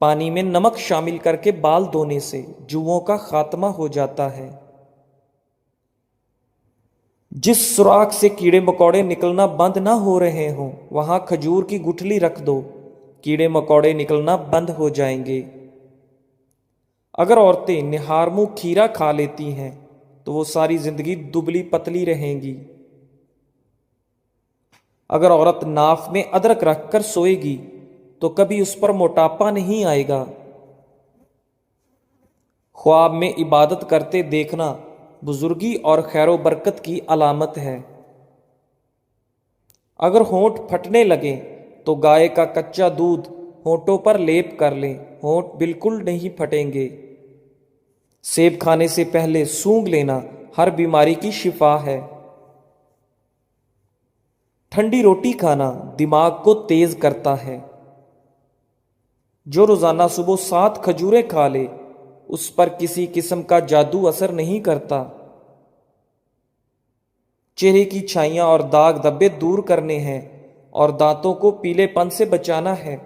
پانی میں نمک شامل کر کے بال دھونے سے جوؤں کا خاتمہ ہو جاتا ہے۔ جس سوراخ سے کیڑے مکوڑے نکلنا بند نہ ہو رہے ہوں وہاں کھجور کی گٹھلی رکھ دو، کیڑے مکوڑے نکلنا بند ہو جائیں گے۔ اگر عورتیں نہار منہ کھیرا کھا لیتی ہیں تو وہ ساری زندگی دبلی پتلی رہیں گی۔ اگر عورت ناف میں ادرک رکھ کر سوئے گی تو کبھی اس پر موٹاپا نہیں آئے گا۔ خواب میں عبادت کرتے دیکھنا بزرگی اور خیر و برکت کی علامت ہے۔ اگر ہونٹ پھٹنے لگے تو گائے کا کچا دودھ ہونٹوں پر لیپ کر لیں، ہونٹ بالکل نہیں پھٹیں گے۔ سیب کھانے سے پہلے سونگھ لینا ہر بیماری کی شفا ہے۔ ٹھنڈی روٹی کھانا دماغ کو تیز کرتا ہے۔ جو روزانہ صبح 7 کھجوریں کھا لے اس پر کسی قسم کا جادو اثر نہیں کرتا۔ چہرے کی چھائیاں اور داغ دھبے دور کرنے ہیں اور دانتوں کو پیلے پن سے بچانا ہے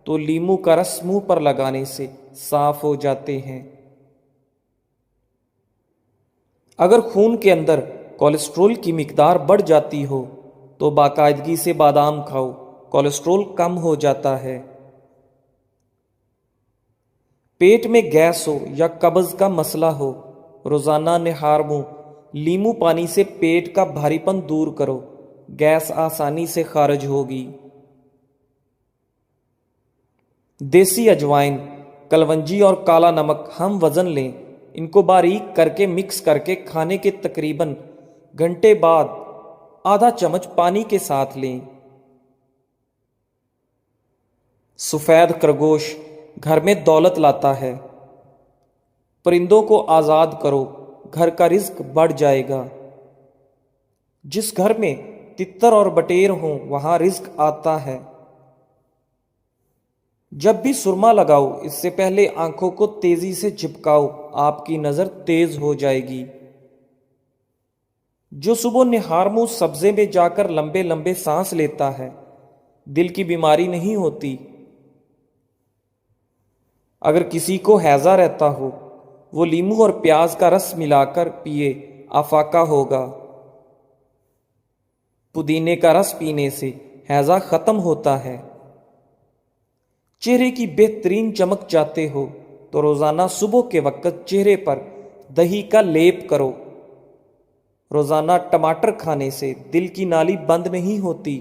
تو لیموں کا رس منہ پر لگانے سے صاف ہو جاتے ہیں۔ اگر خون کے اندر کولیسٹرول کی مقدار بڑھ جاتی ہو تو باقاعدگی سے بادام کھاؤ، کولیسٹرول کم ہو جاتا ہے۔ پیٹ میں گیس ہو یا قبض کا مسئلہ ہو، روزانہ نہار منہ لیمو پانی سے پیٹ کا بھاری پن دور کرو، گیس آسانی سے خارج ہوگی۔ دیسی اجوائن، کلونجی اور کالا نمک ہم وزن لیں، ان کو باریک کر کے مکس کر کے کھانے کے تقریباً گھنٹے بعد آدھا چمچ پانی کے ساتھ لیں۔ سفید خرگوش گھر میں دولت لاتا ہے۔ پرندوں کو آزاد کرو، گھر کا رزق بڑھ جائے گا۔ جس گھر میں تتر اور بٹیر ہوں وہاں رزق آتا ہے۔ جب بھی سرما لگاؤ اس سے پہلے آنکھوں کو تیزی سے جھپکاؤ، آپ کی نظر تیز ہو جائے گی۔ جو صبح نہار منہ سبزے میں جا کر لمبے لمبے سانس لیتا ہے دل کی بیماری نہیں ہوتی۔ اگر کسی کو ہیضہ رہتا ہو وہ لیموں اور پیاز کا رس ملا کر پیے، افاقہ ہوگا۔ پودینے کا رس پینے سے ہیضہ ختم ہوتا ہے۔ چہرے کی بہترین چمک چاہتے ہو تو روزانہ صبح کے وقت چہرے پر دہی کا لیپ کرو۔ روزانہ ٹماٹر کھانے سے دل کی نالی بند نہیں ہوتی۔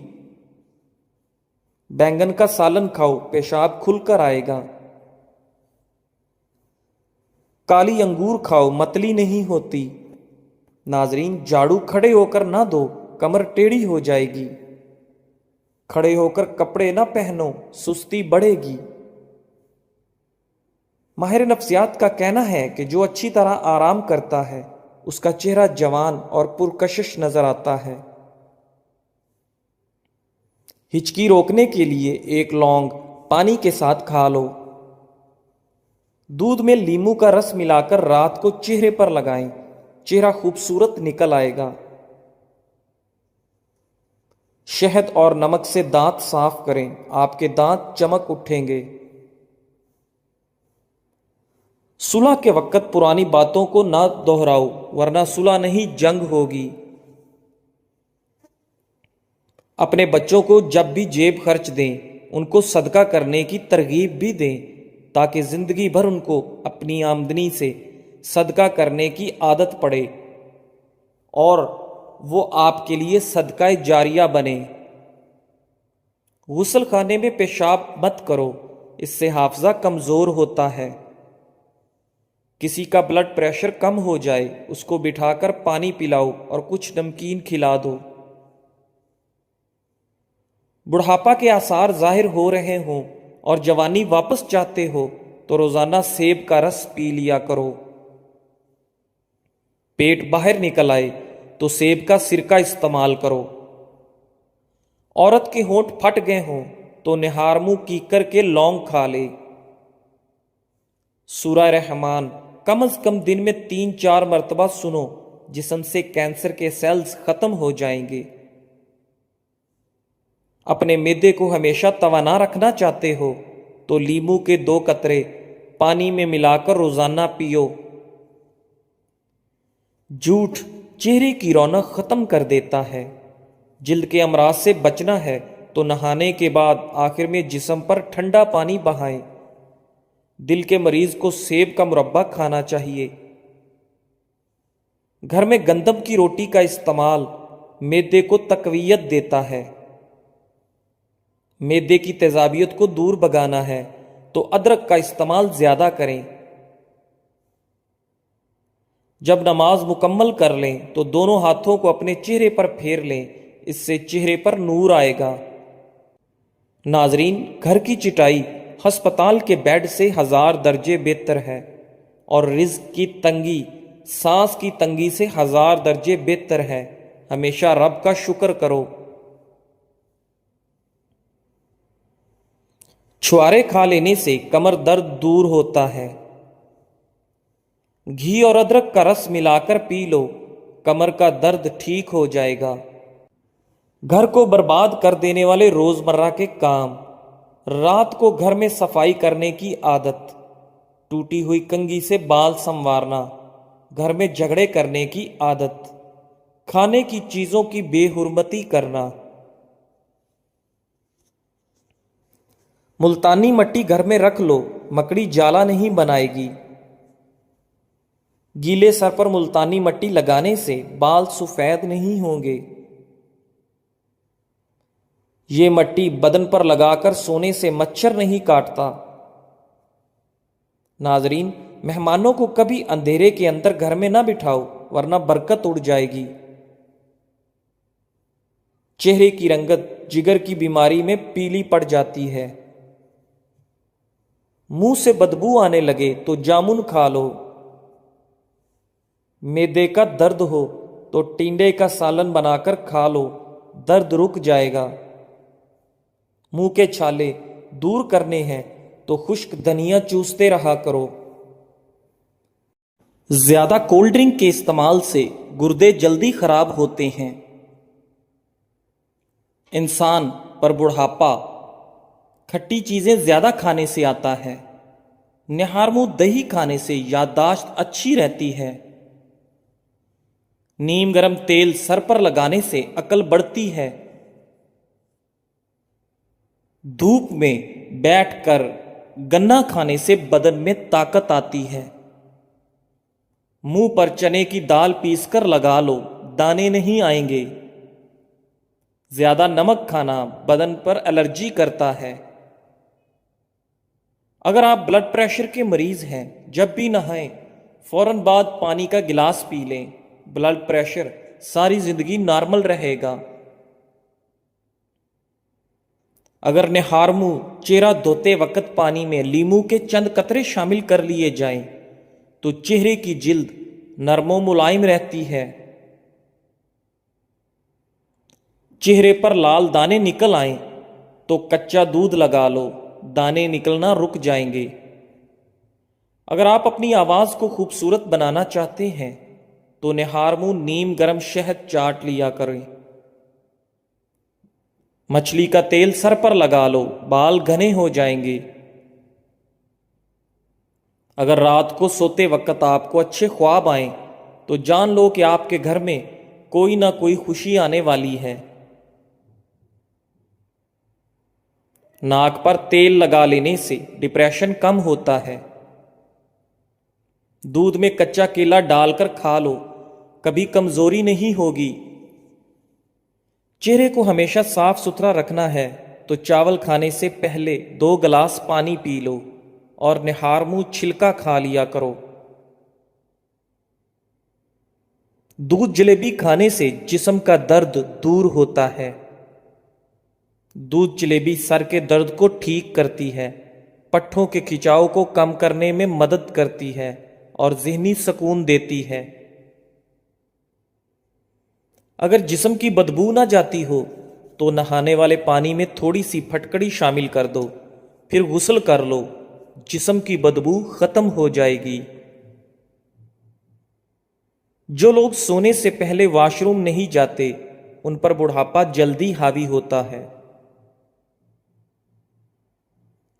بینگن کا سالن کھاؤ، پیشاب کھل کر آئے گا۔ کالی انگور کھاؤ، متلی نہیں ہوتی۔ ناظرین، جھاڑو کھڑے ہو کر نہ دو، کمر ٹیڑھی ہو جائے گی۔ کھڑے ہو کر کپڑے نہ پہنو، سستی بڑھے گی۔ ماہر نفسیات کا کہنا ہے کہ جو اچھی طرح آرام کرتا ہے اس کا چہرہ جوان اور پرکشش نظر آتا ہے۔ ہچکی روکنے کے لیے 1 لونگ پانی کے ساتھ کھا لو۔ دودھ میں لیموں کا رس ملا کر رات کو چہرے پر لگائیں، چہرہ خوبصورت نکل آئے گا۔ شہد اور نمک سے دانت صاف کریں، آپ کے دانت چمک اٹھیں گے۔ صلح کے وقت پرانی باتوں کو نہ دہراؤ ورنہ صلح نہیں جنگ ہوگی۔ اپنے بچوں کو جب بھی جیب خرچ دیں ان کو صدقہ کرنے کی ترغیب بھی دیں تاکہ زندگی بھر ان کو اپنی آمدنی سے صدقہ کرنے کی عادت پڑے اور وہ آپ کے لیے صدقہ جاریہ بنے۔ غسل خانے میں پیشاب مت کرو، اس سے حافظہ کمزور ہوتا ہے۔ کسی کا بلڈ پریشر کم ہو جائے اس کو بٹھا کر پانی پلاؤ اور کچھ نمکین کھلا دو۔ بڑھاپا کے آثار ظاہر ہو رہے ہوں اور جوانی واپس چاہتے ہو تو روزانہ سیب کا رس پی لیا کرو۔ پیٹ باہر نکل آئے تو سیب کا سرکہ استعمال کرو۔ عورت کے ہونٹ پھٹ گئے ہوں تو نہار منہ کیکر کے لونگ کھا لے۔ سورہ رحمان کم از کم دن میں 3-4 مرتبہ سنو، جسم سے کینسر کے سیلز ختم ہو جائیں گے۔ اپنے معدے کو ہمیشہ توانا رکھنا چاہتے ہو تو لیمو کے 2 قطرے پانی میں ملا کر روزانہ پیو۔ جھوٹ چہرے کی رونق ختم کر دیتا ہے۔ جلد کے امراض سے بچنا ہے تو نہانے کے بعد آخر میں جسم پر ٹھنڈا پانی بہائیں۔ دل کے مریض کو سیب کا مربع کھانا چاہیے۔ گھر میں گندم کی روٹی کا استعمال معدے کو تقویت دیتا ہے۔ معدے کی تیزابیت کو دور بھگانا ہے تو ادرک کا استعمال زیادہ کریں۔ جب نماز مکمل کر لیں تو دونوں ہاتھوں کو اپنے چہرے پر پھیر لیں، اس سے چہرے پر نور آئے گا۔ ناظرین، گھر کی چٹائی ہسپتال کے بیڈ سے 1000 درجے بہتر ہے، اور رزق کی تنگی سانس کی تنگی سے 1000 درجے بہتر ہے۔ ہمیشہ رب کا شکر کرو۔ چھوارے کھا لینے سے کمر درد دور ہوتا ہے۔ گھی اور ادرک کا رس ملا کر پی لو، کمر کا درد ٹھیک ہو جائے گا۔ گھر کو برباد کر دینے والے روزمرہ کے کام: رات کو گھر میں صفائی کرنے کی عادت، ٹوٹی ہوئی کنگھی سے بال سنوارنا، گھر میں جھگڑے کرنے کی عادت، کھانے کی چیزوں کی بے حرمتی کرنا۔ ملتانی مٹی گھر میں رکھ لو، مکڑی جالا نہیں بنائے گی۔ گیلے سر پر ملتانی مٹی لگانے سے بال سفید نہیں ہوں گے۔ یہ مٹی بدن پر لگا کر سونے سے مچھر نہیں کاٹتا۔ ناظرین، مہمانوں کو کبھی اندھیرے کے اندر گھر میں نہ بٹھاؤ ورنہ برکت اڑ جائے گی۔ چہرے کی رنگت جگر کی بیماری میں پیلی پڑ جاتی ہے۔ منہ سے بدبو آنے لگے تو جامن کھا لو۔ معدے کا درد ہو تو ٹینڈے کا سالن بنا کر کھا لو، درد رک جائے گا۔ منہ کے چھالے دور کرنے ہیں تو خشک دھنیا چوستے رہا کرو۔ زیادہ کولڈ ڈرنک کے استعمال سے گردے جلدی خراب ہوتے ہیں۔ انسان پر بڑھاپا کھٹی چیزیں زیادہ کھانے سے آتا ہے۔ نہار منہ دہی کھانے سے یادداشت اچھی رہتی ہے۔ نیم گرم تیل سر پر لگانے سے عقل بڑھتی ہے۔ دھوپ میں بیٹھ کر گنا کھانے سے بدن میں طاقت آتی ہے۔ منہ پر چنے کی دال پیس کر لگا لو، دانے نہیں آئیں گے۔ زیادہ نمک کھانا بدن پر الرجی کرتا ہے۔ اگر آپ بلڈ پریشر کے مریض ہیں، جب بھی نہائیں فوراً بعد پانی کا گلاس پی لیں، بلڈ پریشر ساری زندگی نارمل رہے گا۔ اگر نہار منہ چہرہ دھوتے وقت پانی میں لیمو کے چند قطرے شامل کر لیے جائیں تو چہرے کی جلد نرم و ملائم رہتی ہے۔ چہرے پر لال دانے نکل آئیں تو کچا دودھ لگا لو، دانے نکلنا رک جائیں گے۔ اگر آپ اپنی آواز کو خوبصورت بنانا چاہتے ہیں تو نہار منہ نیم گرم شہد چاٹ لیا کریں۔ مچھلی کا تیل سر پر لگا لو، بال گھنے ہو جائیں گے۔ اگر رات کو سوتے وقت آپ کو اچھے خواب آئیں تو جان لو کہ آپ کے گھر میں کوئی نہ کوئی خوشی آنے والی ہے۔ ناک پر تیل لگا لینے سے ڈپریشن کم ہوتا ہے۔ دودھ میں کچا کیلا ڈال کر کھا لو، کبھی کمزوری نہیں ہوگی۔ چہرے کو ہمیشہ صاف ستھرا رکھنا ہے تو چاول کھانے سے پہلے 2 گلاس پانی پی لو اور نہار منہ چھلکا کھا لیا کرو۔ دودھ جلیبی کھانے سے جسم کا درد دور ہوتا ہے۔ دودھ جلیبی سر کے درد کو ٹھیک کرتی ہے، پٹھوں کے کھچاؤ کو کم کرنے میں مدد کرتی ہے اور ذہنی سکون دیتی ہے۔ اگر جسم کی بدبو نہ جاتی ہو تو نہانے والے پانی میں تھوڑی سی پھٹکڑی شامل کر دو، پھر غسل کر لو، جسم کی بدبو ختم ہو جائے گی۔ جو لوگ سونے سے پہلے واش روم نہیں جاتے ان پر بڑھاپا جلدی حاوی ہوتا ہے۔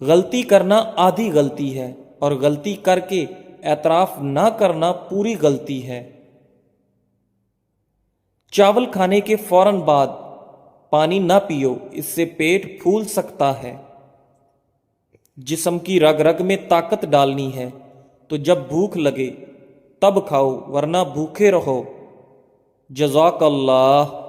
غلطی کرنا آدھی غلطی ہے اور غلطی کر کے اعتراف نہ کرنا پوری غلطی ہے۔ چاول کھانے کے فوراً بعد پانی نہ پیو، اس سے پیٹ پھول سکتا ہے۔ جسم کی رگ رگ میں طاقت ڈالنی ہے تو جب بھوک لگے تب کھاؤ، ورنہ بھوکے رہو۔ جزاک اللہ۔